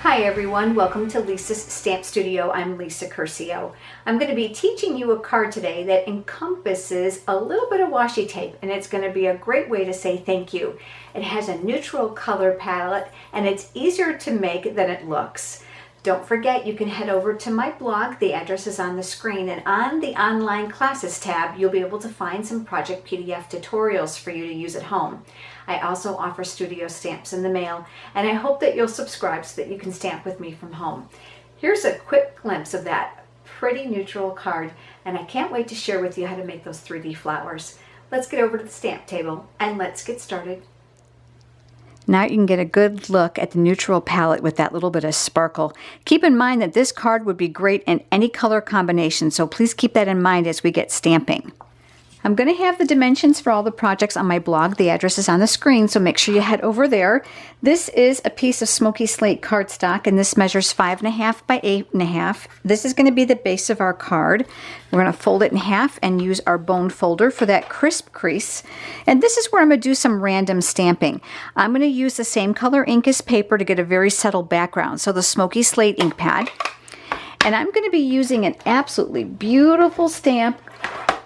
Hi everyone, welcome to Lisa's Stamp Studio. I'm Lisa Curcio. I'm going to be teaching you a card today that encompasses a little bit of washi tape, and it's going to be a great way to say thank you. It has a neutral color palette and it's easier to make than it looks. Don't forget, you can head over to my blog. The address is on the screen, and on the online classes tab you'll be able to find some project PDF tutorials for you to use at home. I also offer studio stamps in the mail, and I hope that you'll subscribe so that you can stamp with me from home. Here's a quick glimpse of that pretty neutral card, and I can't wait to share with you how to make those 3D flowers. Let's get over to the stamp table and let's get started. Now you can get a good look at the neutral palette with that little bit of sparkle. Keep in mind that this card would be great in any color combination, so please keep that in mind as we get stamping. I'm going to have the dimensions for all the projects on my blog. The address is on the screen, so make sure you head over there. This is a piece of smoky slate cardstock, and this measures 5.5 by 8.5. This is going to be the base of our card. We're going to fold it in half and use our bone folder for that crisp crease. And this is where I'm going to do some random stamping. I'm going to use the same color ink as paper to get a very subtle background, so the smoky slate ink pad. And I'm going to be using an absolutely beautiful stamp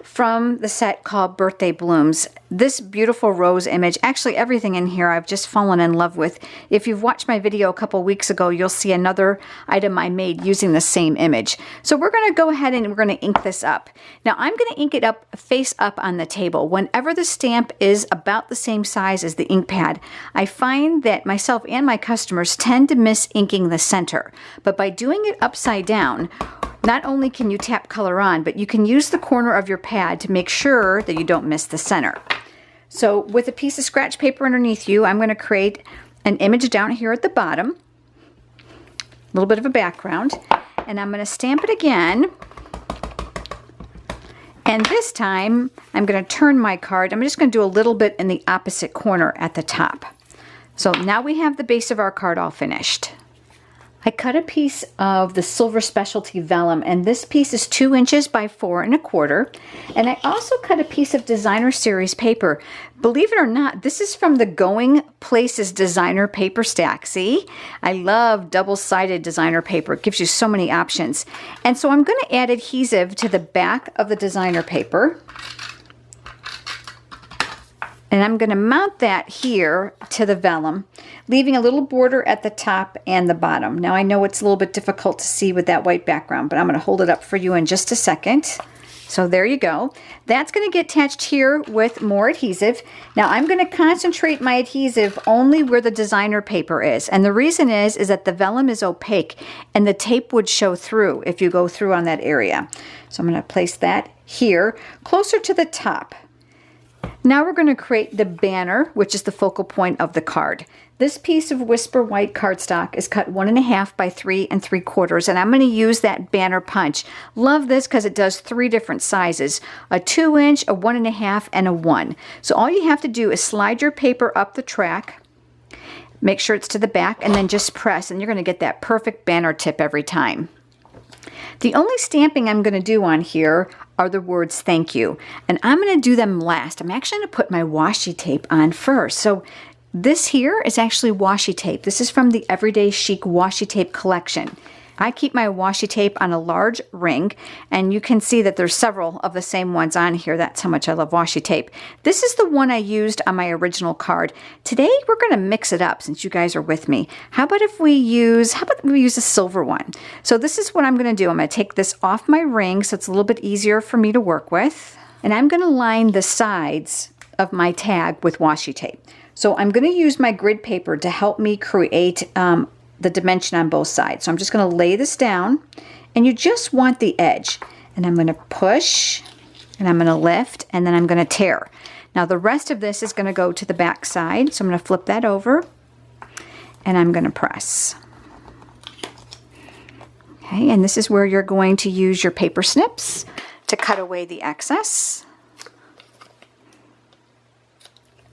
from the set called Birthday Blooms. This beautiful rose image, actually everything in here I've just fallen in love with. If you've watched my video a couple weeks ago, you'll see another item I made using the same image. So we're going to go ahead and we're going to ink this up. Now I'm going to ink it up face up on the table. Whenever the stamp is about the same size as the ink pad, I find that myself and my customers tend to miss inking the center. But by doing it upside down, not only can you tap color on, but you can use the corner of your pad to make sure that you don't miss the center. So with a piece of scratch paper underneath you, I'm going to create an image down here at the bottom, a little bit of a background, and I'm going to stamp it again. And this time I'm going to turn my card. I'm just going to do a little bit in the opposite corner at the top. So now we have the base of our card all finished. I cut a piece of the silver specialty vellum, and this piece is 2 inches by 4 1/4. And I also cut a piece of designer series paper. Believe it or not, this is from the Going Places designer paper stack. See, I love double-sided designer paper. It gives you so many options. And so I'm going to add adhesive to the back of the designer paper. And I'm going to mount that here to the vellum, leaving a little border at the top and the bottom. Now I know it's a little bit difficult to see with that white background, but I'm going to hold it up for you in just a second. So there you go. That's going to get attached here with more adhesive. Now I'm going to concentrate my adhesive only where the designer paper is. And the reason is that the vellum is opaque and the tape would show through if you go through on that area. So I'm going to place that here closer to the top. Now we're going to create the banner, which is the focal point of the card. This piece of Whisper White cardstock is cut 1.5 by 3 3/4, and I'm going to use that banner punch. Love this because it does 3 different sizes, a 2 inch, a 1.5, and a 1. So all you have to do is slide your paper up the track, make sure it's to the back, and then just press, and you're going to get that perfect banner tip every time. The only stamping I'm going to do on here are the words thank you, and I'm going to do them last. I'm actually going to put my washi tape on first. So this here is actually washi tape. This is from the Everyday Chic washi tape collection. I keep my washi tape on a large ring, and you can see that there's several of the same ones on here. That's how much I love washi tape. This is the one I used on my original card. Today we're going to mix it up since you guys are with me. How about we use a silver one? So this is what I'm going to do. I'm going to take this off my ring so it's a little bit easier for me to work with. And I'm going to line the sides of my tag with washi tape. So I'm going to use my grid paper to help me create the dimension on both sides. So I'm just going to lay this down, and you just want the edge. And I'm going to push, and I'm going to lift, and then I'm going to tear. Now the rest of this is going to go to the back side. So I'm going to flip that over, and I'm going to press. Okay, and this is where you're going to use your paper snips to cut away the excess.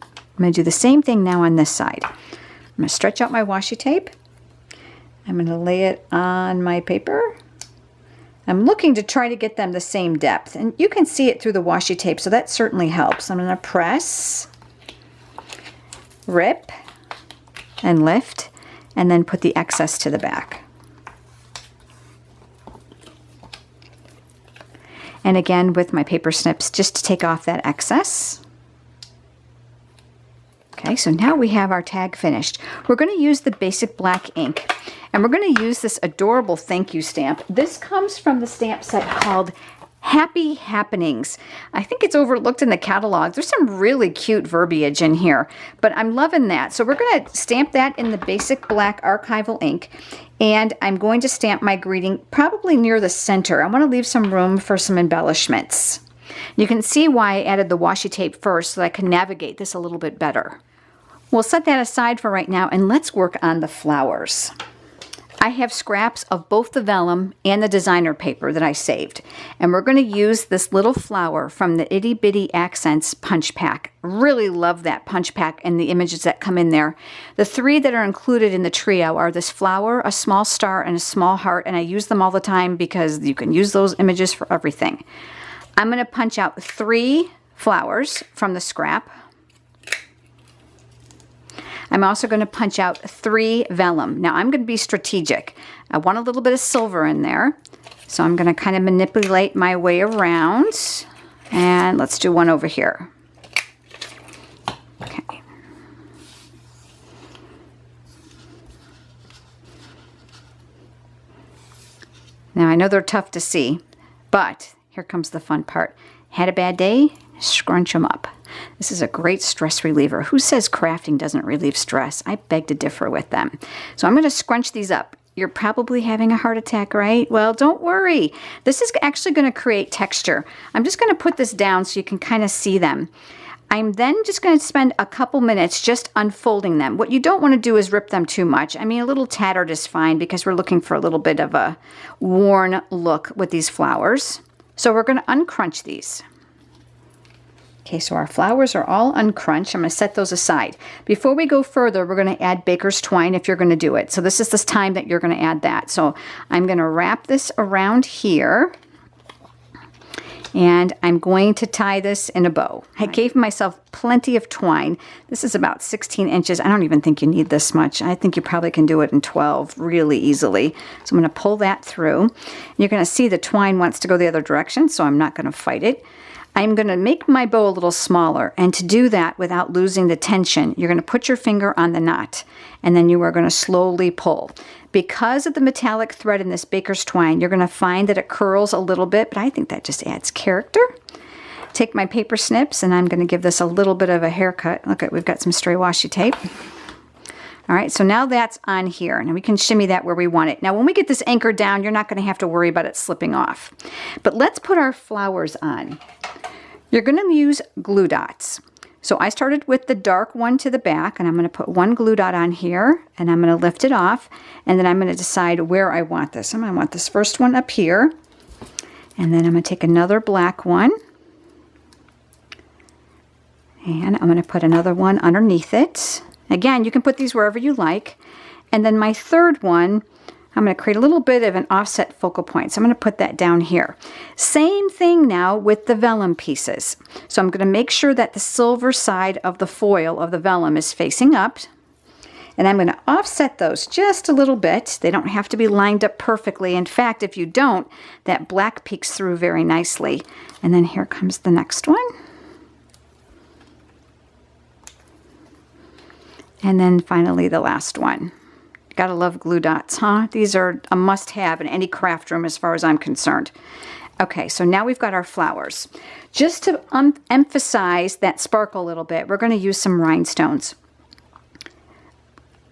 I'm going to do the same thing now on this side. I'm going to stretch out my washi tape. I'm going to lay it on my paper. I'm looking to try to get them the same depth, and you can see it through the washi tape, so that certainly helps. I'm going to press, rip, and lift, and then put the excess to the back. And again with my paper snips just to take off that excess. Okay, so now we have our tag finished. We're going to use the basic black ink, and we're going to use this adorable thank you stamp. This comes from the stamp set called Happy Happenings. I think it's overlooked in the catalog. There's some really cute verbiage in here, but I'm loving that. So we're going to stamp that in the basic black archival ink, and I'm going to stamp my greeting probably near the center. I want to leave some room for some embellishments. You can see why I added the washi tape first so that I can navigate this a little bit better. We'll set that aside for right now, and let's work on the flowers. I have scraps of both the vellum and the designer paper that I saved, and we're going to use this little flower from the Itty Bitty Accents punch pack. Really love that punch pack and the images that come in there. The three that are included in the trio are this flower, a small star, and a small heart, and I use them all the time because you can use those images for everything. I'm going to punch out 3 flowers from the scrap. I'm also going to punch out 3 vellum. Now I'm going to be strategic. I want a little bit of silver in there. So I'm going to kind of manipulate my way around. And let's do one over here. Okay. Now I know they're tough to see, but here comes the fun part. Had a bad day? Scrunch them up. This is a great stress reliever. Who says crafting doesn't relieve stress? I beg to differ with them. So I'm going to scrunch these up. You're probably having a heart attack, right? Well, don't worry. This is actually going to create texture. I'm just going to put this down so you can kind of see them. I'm then just going to spend a couple minutes just unfolding them. What you don't want to do is rip them too much. I mean, a little tattered is fine because we're looking for a little bit of a worn look with these flowers. So we're going to uncrunch these. Okay, so our flowers are all uncrunched. I'm going to set those aside. Before we go further, we're going to add baker's twine if you're going to do it. So this is this time that you're going to add that. So I'm going to wrap this around here, and I'm going to tie this in a bow. I gave myself plenty of twine. This is about 16 inches. I don't even think you need this much. I think you probably can do it in 12 really easily. So I'm going to pull that through. You're going to see the twine wants to go the other direction, so I'm not going to fight it. I'm going to make my bow a little smaller, and to do that without losing the tension, you're going to put your finger on the knot, and then you are going to slowly pull. Because of the metallic thread in this baker's twine, you're going to find that it curls a little bit, but I think that just adds character. Take my paper snips, and I'm going to give this a little bit of a haircut. Look, we've got some stray washi tape. All right, so now that's on here. Now we can shimmy that where we want it. Now when we get this anchored down, you're not going to have to worry about it slipping off. But let's put our flowers on. You're going to use glue dots. So I started with the dark one to the back, and I'm going to put one glue dot on here, and I'm going to lift it off, and then I'm going to decide where I want this. I'm going to want this first one up here, and then I'm going to take another black one, and I'm going to put another one underneath it. Again, you can put these wherever you like. And then my third one, I'm going to create a little bit of an offset focal point. So I'm going to put that down here. Same thing now with the vellum pieces. So I'm going to make sure that the silver side of the foil of the vellum is facing up. And I'm going to offset those just a little bit. They don't have to be lined up perfectly. In fact, if you don't, that black peeks through very nicely. And then here comes the next one. And then finally the last one. Gotta love glue dots, huh? These are a must-have in any craft room as far as I'm concerned. Okay, so now we've got our flowers. Just to emphasize that sparkle a little bit, we're going to use some rhinestones.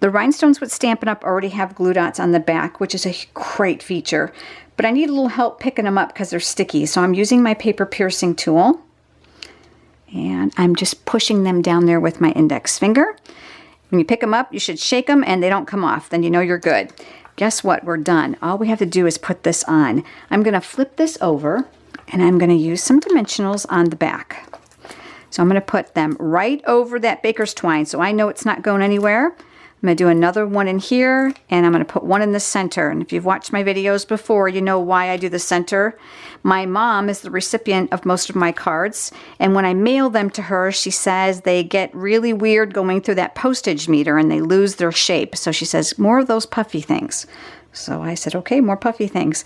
The rhinestones with Stampin' Up! Already have glue dots on the back, which is a great feature. But I need a little help picking them up because they're sticky. So I'm using my paper piercing tool. And I'm just pushing them down there with my index finger. When you pick them up, you should shake them and they don't come off. Then you know you're good. Guess what? We're done. All we have to do is put this on. I'm going to flip this over, and I'm going to use some dimensionals on the back. So I'm going to put them right over that baker's twine so I know it's not going anywhere. I'm going to do another one in here, and I'm going to put one in the center. And if you've watched my videos before, you know why I do the center. My mom is the recipient of most of my cards, and when I mail them to her, she says they get really weird going through that postage meter and they lose their shape. So she says, more of those puffy things. So I said, okay, more puffy things.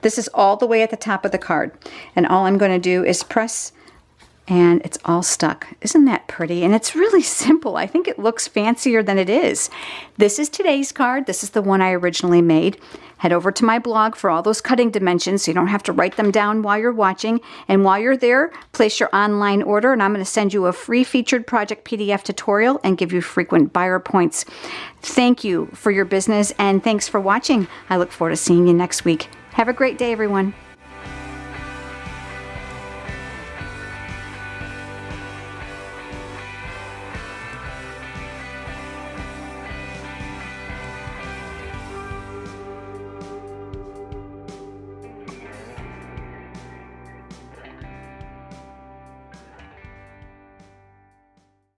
This is all the way at the top of the card. And all I'm going to do is press, and it's all stuck. Isn't that pretty? And it's really simple. I think it looks fancier than it is. This is today's card. This is the one I originally made. Head over to my blog for all those cutting dimensions so you don't have to write them down while you're watching. And while you're there, place your online order, and I'm going to send you a free featured project PDF tutorial and give you frequent buyer points. Thank you for your business, and thanks for watching. I look forward to seeing you next week. Have a great day, everyone.